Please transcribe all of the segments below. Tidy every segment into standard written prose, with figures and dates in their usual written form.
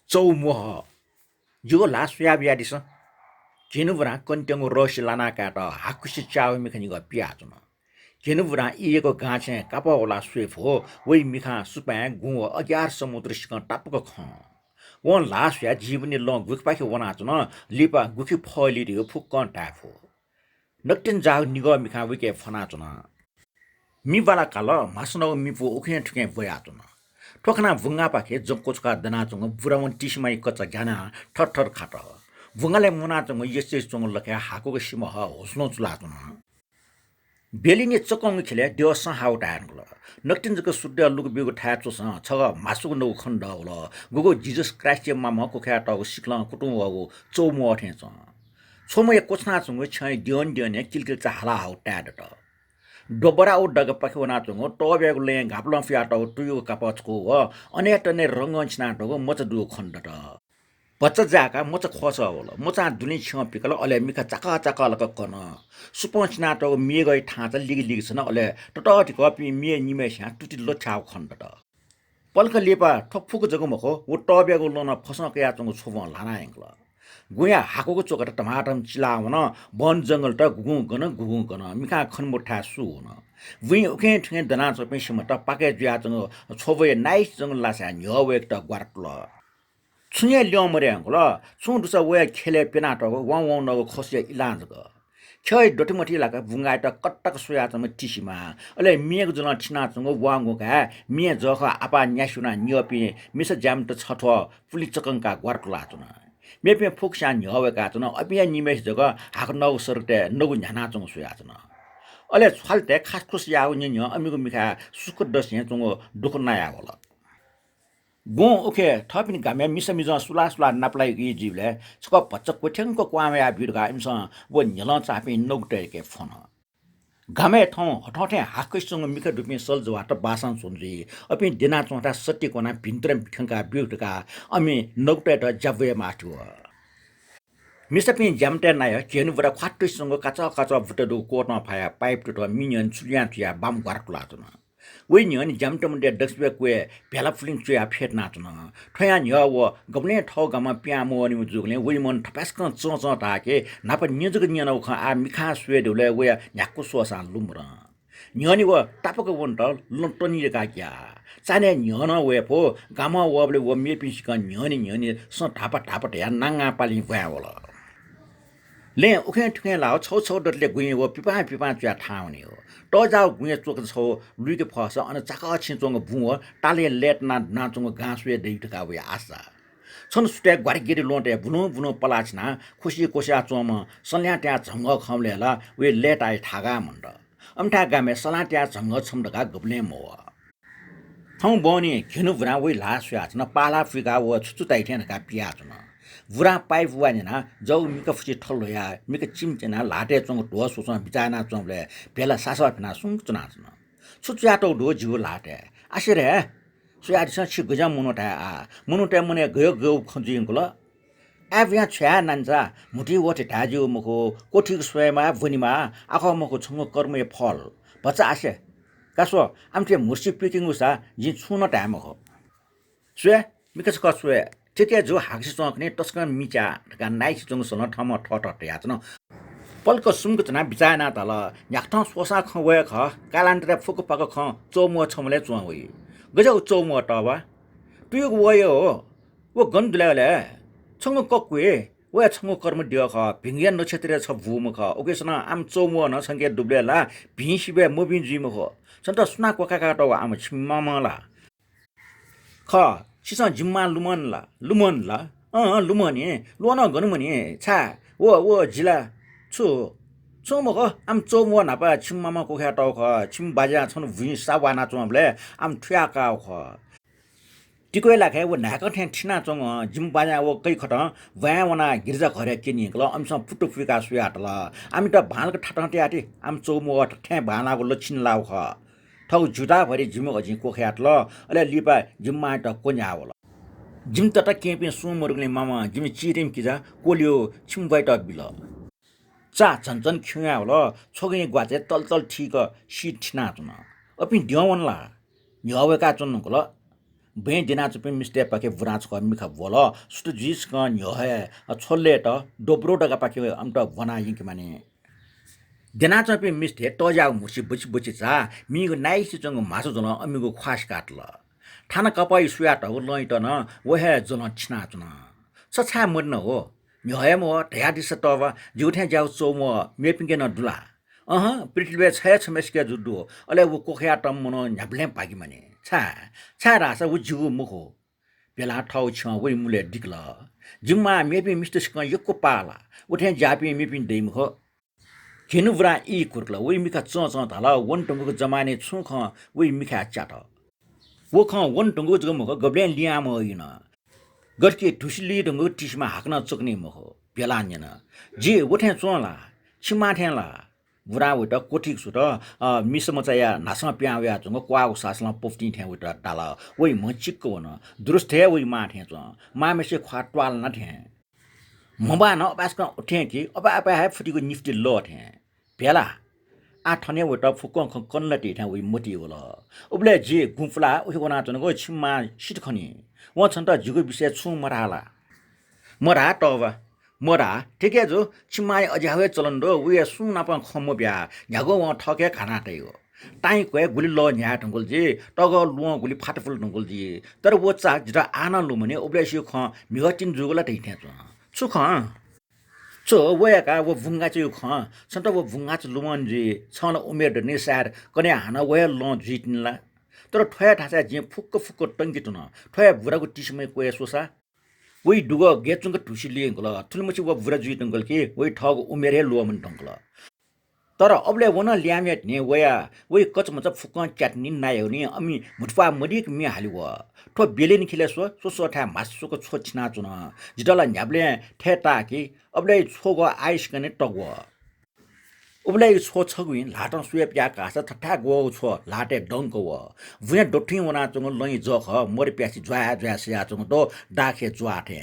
周末有拉水啊别的是，今天晚上跟着我老师拉那干到，还可是家外面看你个别着呢。今天晚上一个感情，搞不好拉水服，我也没看书班我2什么都是刚打不个空。我拉水基本的浪，我把去我那着呢，里边我去跑里头铺干大铺。那真家你个没看我给放那着呢。मी वाला काला मासनो मी पो ओखे ठुके बोया तुना ठोकना भुंगा पाखे जंको छका दना चंग बुरावन टिसमाई कच्चा ज्ञाना ठठर खाट भुंगाले मुना चंग यसे चंग लखे हाको के सिम ह होस्नो चुला तुना बेलिने चकंग खेले देवसा हाउ टायनगल नक्टिन जक सुड्ड लुक बिगो थाचो स छग मासुको नो खण्ड होल गुगो जिजस क्राइस्ट मामा को ख्या टगो सिक्ला कुटुम वगो चौमो अठे च छोमो एक कोछना चंग छै दियन दियन किलकिल चाहला हाउ टायड डोबरा उ डग पखे वना चंग टोबेगु ले घापलम फियाटो टुयो कापचको व अनेटने रंगन्छना टगो मच दु खण्ड त बच्चा जाका मच खस होला मचा दुनी छ पिकल अले मिका चाका चाका लक कन सुपंचना टगो मेगै ठाच लिगि लिगि छन अले टटटि कपि मे निमे स्या टुटि लोछाउ खण्ड त पल्क लेपा ठफुक जगो मखो उ टोबेगु लोन फसन कया चंग छोव लाना एंगल गुया हाकोको चोकर टमाटम चिलावन वन जंगल त गुगु गन मिका खनमुठा सुन वि उखे ठे दना चपे सिम त पाके ज्या जंग छोवे नाइस जंग लासा न्यवेक त ग्वारक्ल छुये ल्यमरे अंगल छु दुसा वे खेले पेना त वन वन न खसे इलाज ग छय डटमटी लाका बुंगा त कट्टक सोया चम टिसिमा अले मियक जन छिना चंग वांगो का मिय जख आपा न्यासुना न्यपि मिस जाम त छठो पुलि चकंका ग्वारक्ला चुना मेपे फुक्सा न्यवेका चुन अपिया निमेश जग हाक नौ सरते नगु न्याना चंग सोया चुन अले छालते खास खुस याउ न्य अमिगु मिखा सुख दस चंग दुख नया होला गो ओके थपिन गामे मिस मिज सुला सुला नाप्लाई इ जीवले छक पच्च कोठ्याङको क्वामे आ भिडगा इमस वो न्यल चापि नौटे के फोन गामे थौ हठठे हाकैसँग मिख दुपि सल जवाट बासन सुनरी अपि दिना चोटा सत्य कोना भिन्त्र ठंका बिउटका अमि नौटे त जबे माथु मिसपि ज्यामटे नाय केनु बरा खाट्टैसँग काचा काचा बुटदु कोटमा फाया पाइप टु मिनियन चुलिया चुया बाम गरकुला तुन वे न्यन ज्यामटमडे दक्सबे क्वे भेला फुलिङ चुया फेट नाचुन ठया न्य व गबले ठौ गमा प्यामो अनि जुगले वे मन ठपास्क चच ताके नाप न्यजुग न्यन ख आ मिखा स्वेदुले वे न्याकु सोसा लुम्र न्यनि व टापक वन्ट लटनी का क्या चाने न्यन वे पो गामा वबले व मेपिसिक न्यनि स ठापा ठापा या नांगा पालि भयावला ले उखे ठुके लाउ छौ छौ डटले गुइ व पिपा पिपा च्या ठाउने हो ट जाउ गुइ चोक छौ लुइके फस अन चाका छिचोंग भुव टाले लेट ना नाचोंग गाँसवे दैटका वे आशा छन सुटे ग्वारगिरी लोटे बुनो बुनो पलाछना खुसी कोस्या चोम सल्याट्या झंग खमलेला वे लेट आइ ठागा मण्ड अमठा गामे सलाट्या झंग छमडका गबले मो थौ बनी घेनु भरा वे लास्या छन पाला फिगा व छुचुताइ ठेनका पिया छन बुरा पाइप वानिना जौ मिक फुची ठल्लोया मिक चिमचेना लाटे चंग ढो सुस बिचाना चंगले बेला सासा पिना सुंचना छन छुच्याटो ढो जिउ लाटे आशिरे सुयादिस छि गजा मुनोटा मुनोटा मने गयो गयो खजिङगल एभ्या छ्या नान्जा मुठी वटे धाजिउ मको कोठी स्वयमा वनिमा आखो मको छंग कर्मे फल बच्चा आशे कासो आमथे मुर्सी पिकिङ उसा जि छुन टाइम हो सुए मिकस कसुए ठिकै जो हाक्सी चंकने टस्क मिचा का नाइस जंग सन ठम ठट याचन पल्क सुमक तना बिचाना तल याक्ठ सोसा खवे ख कालान्टर फुक पक ख चौमो छमले चुवई गजौ चौमो टवा तुयक वयो वो गन्दुलाले छंग कक्वे वे छंग कर्म दिय ख भिंगिया नक्षत्र छ भूम ख ओकेसन आम चौमो न संगे दुबलेला भिसिबे मोबिन जिम हो सन्त सुना कोकाका त आम छिममला ख सिसा जिम्मा लुमनला लुमनी लोन गनुमनी छा वो जिला छु मको आम चौमो नापा छिममा कोखा टाउ ख छिम बाजा छन भुइ सावाना चोमले आम ठ्याका ख टिकोला खे वो नाक ठ्या ठिना चंग जिम बाजा वो कै खट वावना गिर्जा घरे केनि गल आमस फुटु फुका सुयाटला आमी त भालक ठाटाट्याटी आम चौमो ठ्या भालाको लछिन लाउ ख ठौ जुटा भरि जिम अझि कोख्याट ल अले लिपा जिम्मा त कोन्यावला जिम त केपे सुमरुगले मामा जिम चिरिम किजा कोलियो छिमबाइ त बिल चा झन्झन खियावला छोगे ग्वाचे तल ठीक सी ठिना चुन अपि दियवनला न्यवेका चुन गल बे दिना चुपे मिस्टे पाके बुराच क मिखा बोल सुट जिस क न्यो है छोले त डोब्रो डगा पाके अम्ट बना यिंक माने दिना चुपे मिस्टे तो जाउ मुसी बुची बुची चा मिगो नाइसी चंग मासु जन अमिगो ख्वास काटल थाना कपाई सुया त लइ त न वहे जन छिना चुन सछा मर्न हो न्यो है मो ढया दिस त अब जुठे जाउ चौ म मेपिंगे न दुला पृथ्वी छय छमेसके जुडु अले वो कोखया टम मनो न्याब्ले पागी माने छा रासा वो जिगु मुखो बेला ठाउ छ वइ मुले दिक्ल जिम्मा मेपि मिस्टेस क यको पाला उठे जापि मेपि दैम हो खेनुब्रा इ कुर्कल वइ मिखा च थाला वन टंगको जमाने छुख वइ मिखा चाट वो ख वन टंगको जमको गब्ले लियाम होइन गर्के ठुसली टंगको टिसमा हाक्न चक्ने महो बेला न्यन जे उठे चोला छिमा ठेला बुरा उट कोठिक सुट मिसम चाहिँ नासमा प्याव्या जंग क्वाउ सासला पोफ्टी ठे उट टाला वइ म चिक्को न दुरुस्थे वइ मा ठे च मामेसे ख्वा ट्वाल न ठे मबा न बासका उठे कि अब है फुटीको निफ्टी ल ठे बेला आ ठने उट फुक कन्लटी ठे वइ मोटी होला उबले जे गुफला उठेको न गो छिमा सिट खनी व छन त जिगो विषय छु मराला मरा त अब मरा ठिकै जो छिमाय अझावे चलन दो उया सुना प खमो ब्या झगो व ठके खाना तै हो टाइ कोए गुली ल न्या ढंगल जी टग लुवा गुली फाटफुल ढंगल जी तर वो चा जिरा आना लु मने ओब्लेसी ख मिगटिन जुगला तै छु ख चो वया का वो भुंगा छु ख सन्त वो भुंगा छु लुमन जी छन उमेर ने सार कने हाना वया ल जिटिनला तर ठया ठासा जे फुक्क टंकी तुन ठया बुराको टिसमै कोए सोसा वइ दुग गेचुंग ठुसी लिएंगल थुलमछि व बुरा जुइ टंगल के वइ ठग उमेरे लोमन टंगल तर अबले वन ल्यामेट ने वया वइ कचमच फुक च्याटनी नायो नि अमि मुठफा मडिक मि हालि व ठो बेलेन खिले सो ठा मासुको छो छिना चुन जिडला न्याब्ले ठेटा कि अबले छोगो आइस कने टगव उबले छो छगुइ लाटन सुए प्या कासा ठट्ठा गो छो लाटे डंक व भुया डोठी वना चंग लइ जख मर प्यासी ज्वा सिया चंग तो डाखे ज्वाथे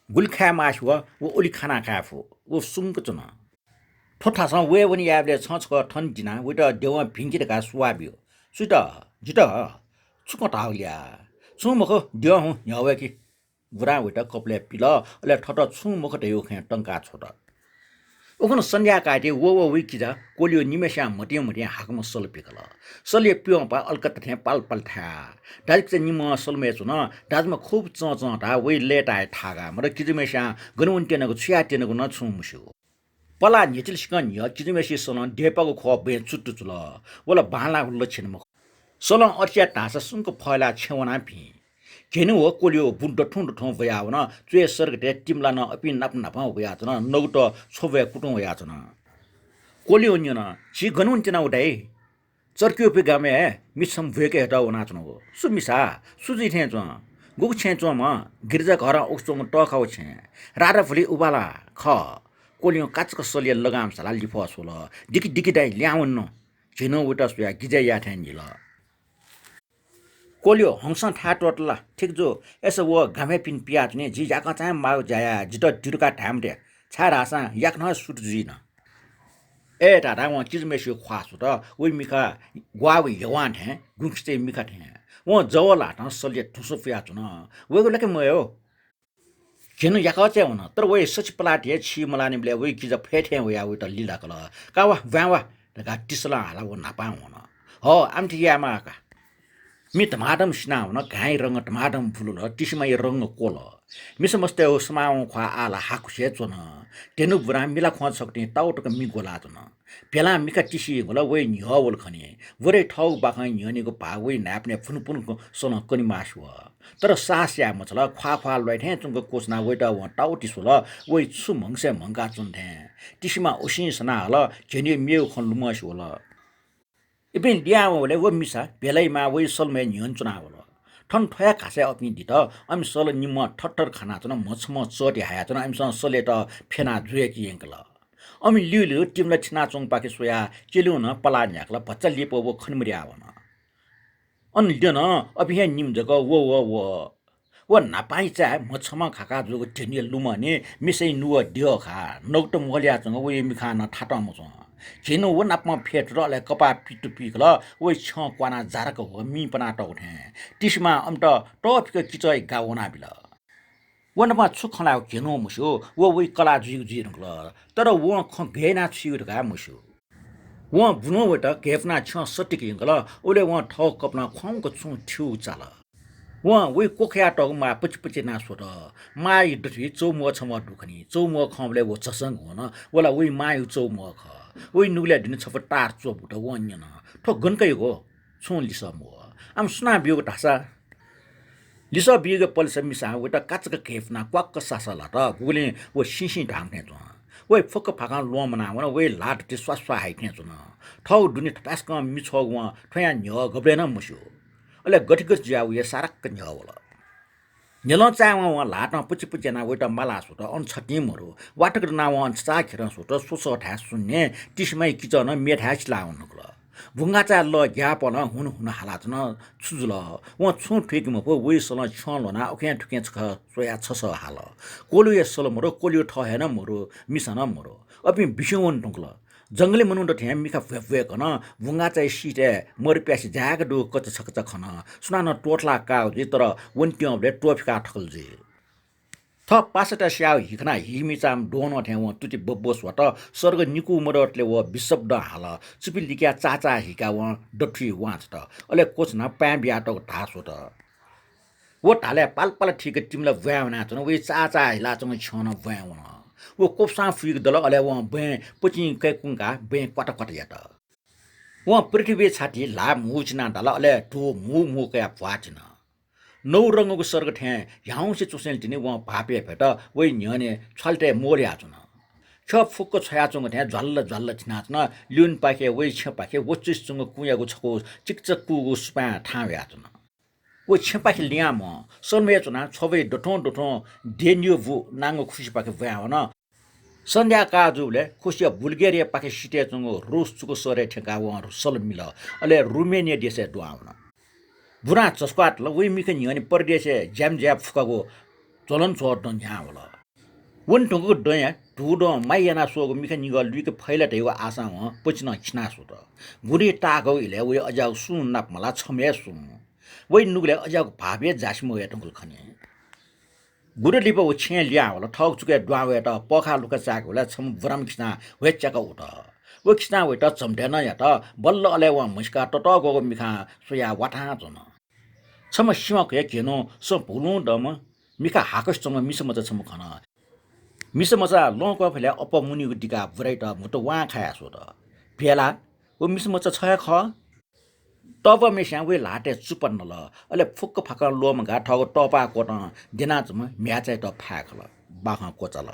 गुलखा मास व ओली खाना खाफु वो सुंक चुन ठोठासा वे वनि याबले छछ ठन दिना उट देव भिंगिर का सुवाबियो सुत जित छुक टाउलिया छुमख देव हु न्यावे कि बुरा उट कपले पिल अले ठट छुमख देउ खे टंका छोट ओखन संध्या काटे वो विकिजा कोलियो निमेशा मटे हाकम सल पिकल सले पियो पा अलकत थे पाल था डाजिक निम सलमे छुन डाजमा खूब चा वइ लेटाए थागा मर किजमेशा गनुन्टेनको छ्याटेनको न छु मुसु पला निचिल सिकन य किजमेशी सन डेपाको ख बे चुट्टु चुल वला बाला लक्षण म सल अर्चिया ढासा सुनको फैला छेवना भि केनु हो कोलियो बुड्ड ठुण्ड भयावन चुए सर्गटे टिमला न अपि नाप भया छन नौट छोवे कुटु भया छन कोलियो न्यन छि गनुन टिना उडाइ चर्कियो पे गामे मिसम भएके हटा वना छन हो सुमिसा सुजि थे च गुक छे च म गिरजा घर ओक्सो म टखाउ छे रारा फुली उबाला ख कोलियो काचक सलिया लगाम सला लिफो सोल डिकी दाइ ल्याउन न जिनो उटा सुया गिजा या थे निल कोलियो हंसा ठाटोटला ठीक जो ऐसा वो घामे पिन पियाज ने जी जाका चाहे माउ जाया जिट दिरुका ठामटे छारासा याक्न सुट जिन ए टाटा वो चीज में से ख्वास त ओइ मिखा ग्वाव यवान है गुंस्ते मिखा थे वो जवला त सलिए ठुसो पिया चुन वेगो लके मयो किन याका चे हुन तर वइ सच प्लाटे छि मलाने ब्ले वइ किज फेथे वया उ त लीला कल कावा वावा त टिसला हाला वो नापा हुन हो आमठी यामा का मि टमाटम स्ना हुन गाई रंग टमाटम फुलुल टिसमै रंग कोल मिसमस्ते ओ समाउ ख्वा आला हाकुसे चोन तेनु बुरा मिला ख्वा सक्ने टाउटक मि गोला चोन पेला मिका टिसी गोला वइ न्हवल खने वरे ठौ बाखै न्हनेको भावै नाप्ने फुनफुनको सोन कनि मासु तर सास्या मछला ख्वा लैठे चुंको कोसना वइटा व टाउटी सोल वइ छु मंगसे मंगा चुन्थे टिसीमा ओसिन सना हल जेनि मेउ खन लुमस होल इपिन ल्यावले व मिसा बेलैमा वइ सलमे न्हन चुना होल ठन ठया खासे अपनी दित अम सल निम ठट्टर खाना चन मछम चटी हाया चन अम सन सले त फेना जुए कि यंकल अम लिउ टिमला छिना चोङ पाके सोया चेलु न पला न्याकला बच्चा लिपो वो खनमरिया वन अन लिन अभिया निम जग वो नापाइ चा मछम खाका जुगो टेनियल लुमने मिसै नुव दियो खा नौट मोलिया चंग वो मिखा न ठाटा मछ झिनु वो नापमा फेट र ले कपा पिटु पिकल वो छ क्वाना जारक हो मी पना टौठे तिसमा अम्ट टपिक किचय गाउना बिल वनमा छुखला झिनु मुसु वो वे कला जुग जिरल तर वो ख गेना छिरका मुसु वो बुनो वट गेफना छ सटिक गल ओले वो ठौ कपना खंको छु ठ्यु चाल वे कोख्या टगमा पचपचे ना सोट माई दथि चौमो छम दुखनी चौमो खमले वो चसंग होन वला वे माई चौमो ख वे नुगले दिन छप टार चोबुट वन्यन ठो गनकै हो छु लिसम आम सुना बियो ढासा लिस बियो पल्स मिसा वटा काचक केफना क्वाक्क सासला त गुले वो सिसी ढाङ्ने त वे फक फाका लोमना वन वे लाट ते स्वास्वा हाइने जुन ठौ दुनि टपास्क मिछो व ठया न्य गब्रेन मुसु अले गठिगस ज्याउ या सारक न्यावला नेलो चावा व लाटन पुचिपुचे ना वटा मला सुत अन छटिमहरु वाटक ना व चा खेर सुत सोसो ठा सुन्ने तिसमै किचन मेठास लाउन गल भुंगा चा ल ग्यापन हुन हालाचन छुजुल व छु ठिकम पो वे सल छल ना ओखे ठुके छ सोया छस हाल कोलु या सल मरो कोलियो ठ हेन मरो मिसन मरो अपि बिसवन टंकल जंगली मनुन्ड ठ्या मिखा फे कन भुंगा चाहिँ सिटे मर प्यासी जाग दु कच छक खन सुना न टोटला का जे तर वन्ट्यले टोफका ठकल जे थ पासटा स्याउ हिखना हिमिचाम डोन ठ्या व तुति बब्बोस वट सर्ग निकु मरटले व विशब्द हाल चुपि लिक्या चाचा हिका व डठी वाच त अले कोच न प्या ब्याटक ढास वट वो ढाले पालपाल ठिक तिमला व्यावना छ वे चाचा हिला चंग छन व्यावना वो कोप्सा फुग दल अले व बे पचि कैकुंगा बे कट कट यात व पृथ्वी छाती ला मुचना दल अले ठो मु क्या फाचिन नौ रंगको सर्ग ठ्या याउँसे चुसेल तिने व भापे भेट वइ न्यने छल्टे मोर्या जुन छ फुक्क छया चंग ठ्या झल्ल छिनाच्न ल्युन पाके वइ छ पाके वचिस चंग कुयाको छको चिकचक कुगो सुपा ठाव्या जुन वो छेपाखि लियाम सन्मे चुना छबे डठो डेन्यु भु नांगो खुसी पाके भ्यावन सन्ध्या काजुले खुसिया बुल्गेरिया पाके सिटे चंगो रुस चुको सरे ठेका व सल मिल अले रुमेनिया देशे दुआउन बुरा चस्काट ल वे मिखे नियनि परदेशे ज्याम ज्याप फुकाको चलन चोट न्यावल वन ठुको डया टुडो माइयाना सोगो मिखे निगल लुके फैलाटेको आशा व पचिन खिना सुत बुरी टागौ इले वे अजाउ सुन नाप मला छमे सुन वइ नुगले अजाको भाबे जासमो एटंगल खने गुरे लिप उ छे लिया होला ठक चुके द्वावे त पखा लुका चाक होला छम वरम खिना वेचका उठ वो खिना वेट चम्टेन या त बल्ल अले व मुस्का टट गगो मिखा सोया वाठा जन छम सिमा के केनो सो भुलु दम मिखा हाकस चम मिसम छ छम खन मिसम छ लको फले अपमुनि गुटिका भुराइट मुट वा खाया सो त पेला वो मिसम छ छ ख तब मेस्या वे लाटे चुपन ल अले फुक्क फाक लोम गा ठगो टपा कोट देना जम म्याचे त फाखल बाख कोचल